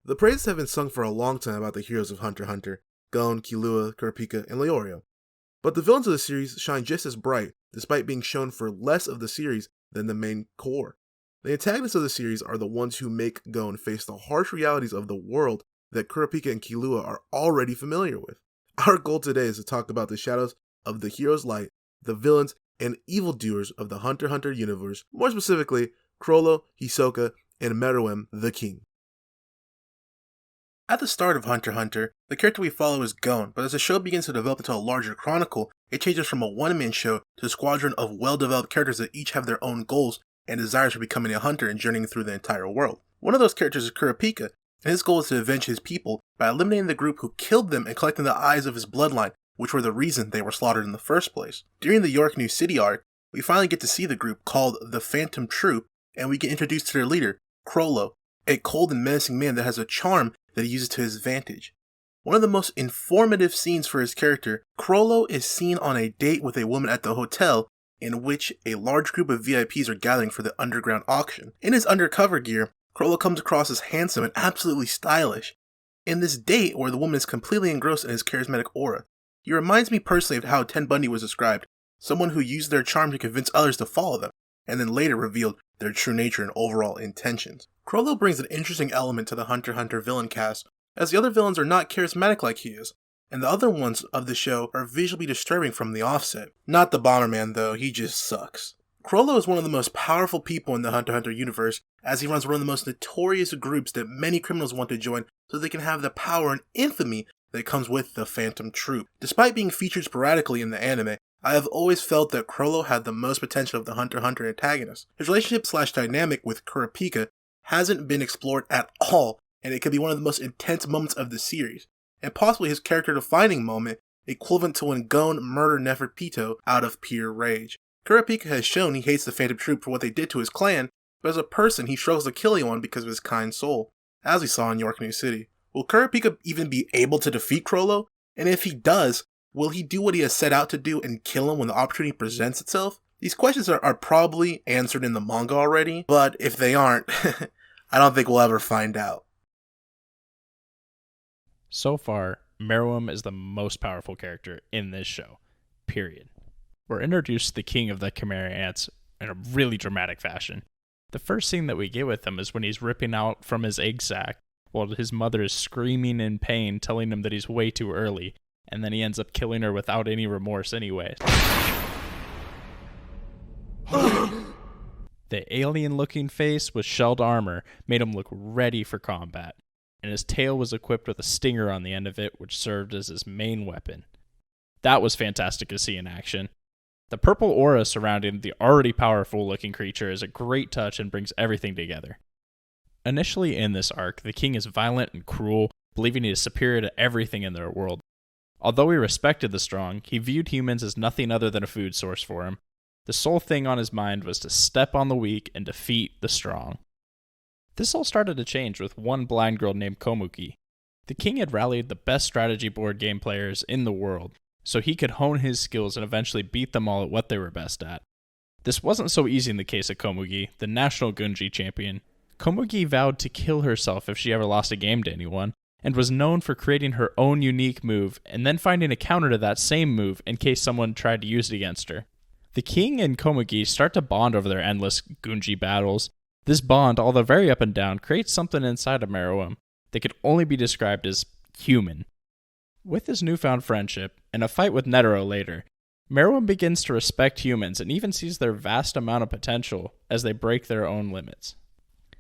The praises have been sung for a long time about the heroes of Hunter x Hunter, Gon, Killua, Kurapika, and Leorio. But the villains of the series shine just as bright, despite being shown for less of the series than the main core. The antagonists of the series are the ones who make Gon face the harsh realities of the world that Kurapika and Killua are already familiar with. Our goal today is to talk about the shadows of the hero's light, the villains, and evildoers of the Hunter x Hunter universe, more specifically, Chrollo, Hisoka, and Meruem the King. At the start of Hunter x Hunter, the character we follow is Gon, but as the show begins to develop into a larger chronicle, it changes from a one-man show to a squadron of well-developed characters that each have their own goals and desires for becoming a hunter and journeying through the entire world. One of those characters is Kurapika, and his goal is to avenge his people by eliminating the group who killed them and collecting the eyes of his bloodline, which were the reason they were slaughtered in the first place. During the York New City arc, we finally get to see the group called the Phantom Troupe, and we get introduced to their leader, Chrollo, a cold and menacing man that has a charm that he uses to his advantage. One of the most informative scenes for his character, Chrollo is seen on a date with a woman at the hotel in which a large group of VIPs are gathering for the underground auction. In his undercover gear, Chrollo comes across as handsome and absolutely stylish. In this date, where the woman is completely engrossed in his charismatic aura, he reminds me personally of how Ted Bundy was described, someone who used their charm to convince others to follow them, and then later revealed their true nature and overall intentions. Chrollo brings an interesting element to the Hunter x Hunter villain cast, as the other villains are not charismatic like he is, and the other ones of the show are visually disturbing from the offset. Not the Bomberman though, he just sucks. Chrollo is one of the most powerful people in the Hunter x Hunter universe, as he runs one of the most notorious groups that many criminals want to join so they can have the power and infamy that comes with the Phantom Troupe. Despite being featured sporadically in the anime, I have always felt that Chrollo had the most potential of the Hunter x Hunter antagonists. His relationship/dynamic with Kurapika hasn't been explored at all, and it could be one of the most intense moments of the series, and possibly his character-defining moment, equivalent to when Gon murdered Neferpito out of pure rage. Kurapika has shown he hates the Phantom Troupe for what they did to his clan, but as a person he struggles to kill anyone because of his kind soul, as we saw in York New City. Will Kurapika even be able to defeat Chrollo? And if he does, will he do what he has set out to do and kill him when the opportunity presents itself? These questions are probably answered in the manga already, but if they aren't, I don't think we'll ever find out. So far, Meruem is the most powerful character in this show, period. We're introduced to the king of the Chimera Ants in a really dramatic fashion. The first scene that we get with him is when he's ripping out from his egg sac, while his mother is screaming in pain, telling him that he's way too early, and then he ends up killing her without any remorse anyway. The alien-looking face with shelled armor made him look ready for combat, and his tail was equipped with a stinger on the end of it, which served as his main weapon. That was fantastic to see in action. The purple aura surrounding the already powerful-looking creature is a great touch and brings everything together. Initially in this arc, the king is violent and cruel, believing he is superior to everything in their world. Although he respected the strong, he viewed humans as nothing other than a food source for him. The sole thing on his mind was to step on the weak and defeat the strong. This all started to change with one blind girl named Komuki. The king had rallied the best strategy board game players in the world, so he could hone his skills and eventually beat them all at what they were best at. This wasn't so easy in the case of Komugi, the national Gunji champion. Komugi vowed to kill herself if she ever lost a game to anyone, and was known for creating her own unique move and then finding a counter to that same move in case someone tried to use it against her. The king and Komugi start to bond over their endless Gunji battles. This bond, although very up and down, creates something inside of Meruem that could only be described as human. With his newfound friendship, and a fight with Netero later, Meruem begins to respect humans and even sees their vast amount of potential as they break their own limits.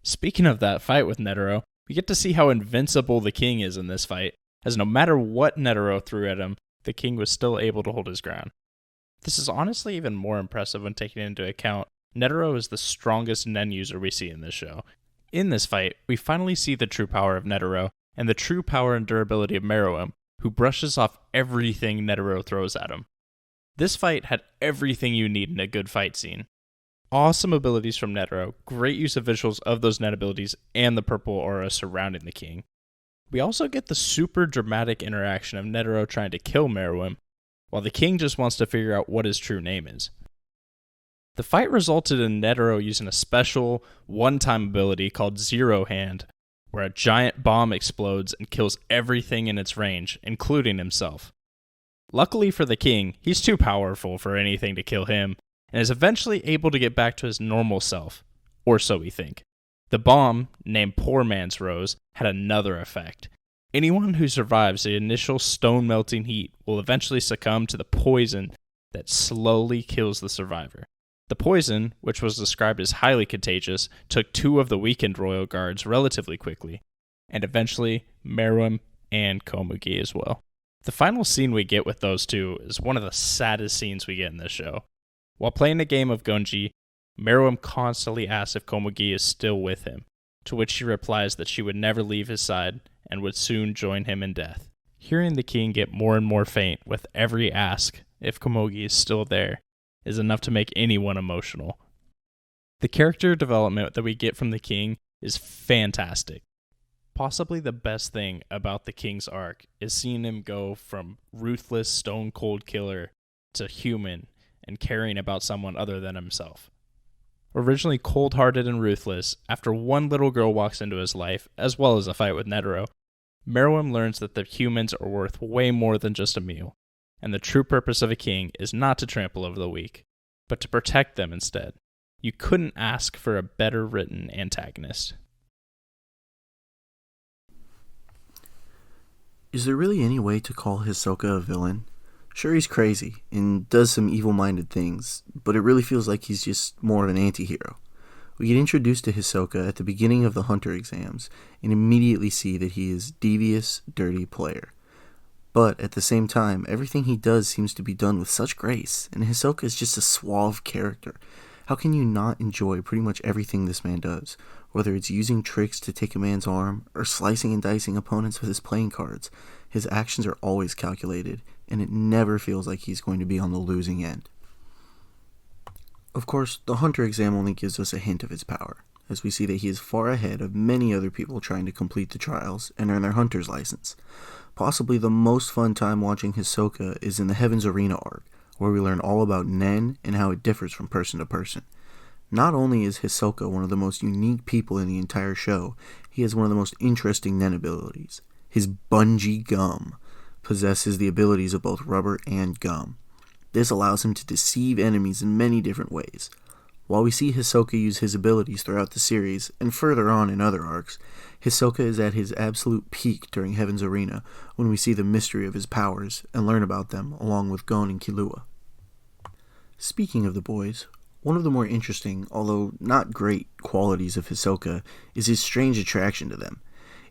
Speaking of that fight with Netero, we get to see how invincible the king is in this fight, as no matter what Netero threw at him, the king was still able to hold his ground. This is honestly even more impressive when taking into account Netero is the strongest Nen user we see in this show. In this fight, we finally see the true power of Netero, and the true power and durability of Meruem, who brushes off everything Netero throws at him. This fight had everything you need in a good fight scene. Awesome abilities from Netero, great use of visuals of those net abilities, and the purple aura surrounding the king. We also get the super dramatic interaction of Netero trying to kill Meruem, while the king just wants to figure out what his true name is. The fight resulted in Netero using a special, one-time ability called Zero Hand, where a giant bomb explodes and kills everything in its range, including himself. Luckily for the king, he's too powerful for anything to kill him, and is eventually able to get back to his normal self, or so we think. The bomb, named Poor Man's Rose, had another effect. Anyone who survives the initial stone-melting heat will eventually succumb to the poison that slowly kills the survivor. The poison, which was described as highly contagious, took 2 of the weakened royal guards relatively quickly, and eventually Meruem and Komugi as well. The final scene we get with those two is one of the saddest scenes we get in this show. While playing a game of Gunji, Meruem constantly asks if Komugi is still with him, to which she replies that she would never leave his side and would soon join him in death. Hearing the king get more and more faint with every ask if Komugi is still there is enough to make anyone emotional. The character development that we get from the king is fantastic. Possibly the best thing about the king's arc is seeing him go from ruthless, stone-cold killer to human and caring about someone other than himself. Originally cold-hearted and ruthless, after one little girl walks into his life, as well as a fight with Netero, Meruem learns that the humans are worth way more than just a meal, and the true purpose of a king is not to trample over the weak, but to protect them instead. You couldn't ask for a better written antagonist. Is there really any way to call Hisoka a villain? Sure, he's crazy and does some evil-minded things, but it really feels like he's just more of an anti-hero. We get introduced to Hisoka at the beginning of the Hunter exams and immediately see that he is devious, dirty player. But at the same time, everything he does seems to be done with such grace, and Hisoka is just a suave character. How can you not enjoy pretty much everything this man does? Whether it's using tricks to take a man's arm, or slicing and dicing opponents with his playing cards, his actions are always calculated, and it never feels like he's going to be on the losing end. Of course, the Hunter exam only gives us a hint of his power, as we see that he is far ahead of many other people trying to complete the trials and earn their Hunter's license. Possibly the most fun time watching Hisoka is in the Heaven's Arena arc, where we learn all about Nen and how it differs from person to person. Not only is Hisoka one of the most unique people in the entire show, he has one of the most interesting Nen abilities. His bungee gum possesses the abilities of both rubber and gum. This allows him to deceive enemies in many different ways. While we see Hisoka use his abilities throughout the series, and further on in other arcs, Hisoka is at his absolute peak during Heaven's Arena, when we see the mystery of his powers and learn about them along with Gon and Killua. Speaking of the boys, one of the more interesting, although not great, qualities of Hisoka is his strange attraction to them.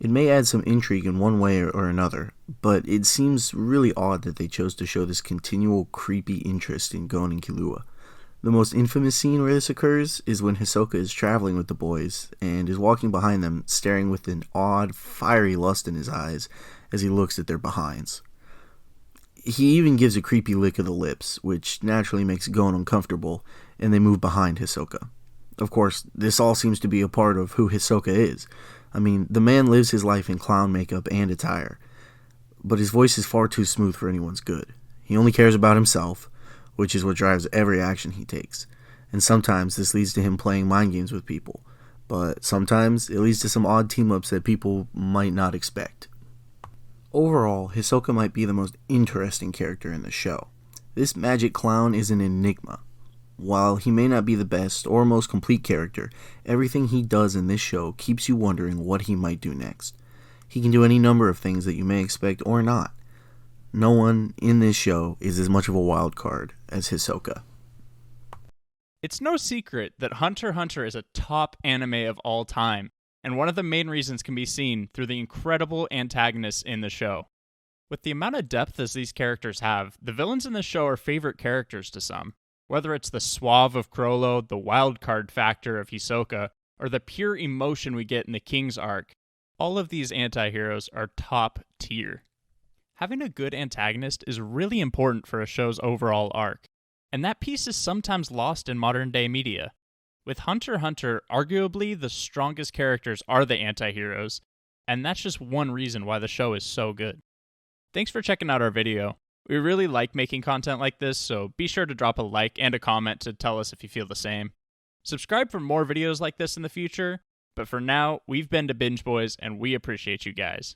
It may add some intrigue in one way or another, but it seems really odd that they chose to show this continual creepy interest in Gon and Killua. The most infamous scene where this occurs is when Hisoka is traveling with the boys and is walking behind them, staring with an odd, fiery lust in his eyes as he looks at their behinds. He even gives a creepy lick of the lips, which naturally makes Gon uncomfortable, and they move behind Hisoka. Of course, this all seems to be a part of who Hisoka is. I mean, the man lives his life in clown makeup and attire, but his voice is far too smooth for anyone's good. He only cares about himself, which is what drives every action he takes, and sometimes this leads to him playing mind games with people, but sometimes it leads to some odd team-ups that people might not expect. Overall, Hisoka might be the most interesting character in the show. This magic clown is an enigma. While he may not be the best or most complete character, everything he does in this show keeps you wondering what he might do next. He can do any number of things that you may expect or not. No one in this show is as much of a wild card as Hisoka. It's no secret that Hunter x Hunter is a top anime of all time, and one of the main reasons can be seen through the incredible antagonists in the show. With the amount of depth as these characters have, the villains in the show are favorite characters to some. Whether it's the suave of Chrollo, the wild card factor of Hisoka, or the pure emotion we get in the King's arc, all of these anti-heroes are top tier. Having a good antagonist is really important for a show's overall arc, and that piece is sometimes lost in modern-day media. With Hunter x Hunter, arguably the strongest characters are the anti-heroes, and that's just one reason why the show is so good. Thanks for checking out our video. We really like making content like this, so be sure to drop a like and a comment to tell us if you feel the same. Subscribe for more videos like this in the future, But for now, we've been to Binge Boys, and we appreciate you guys.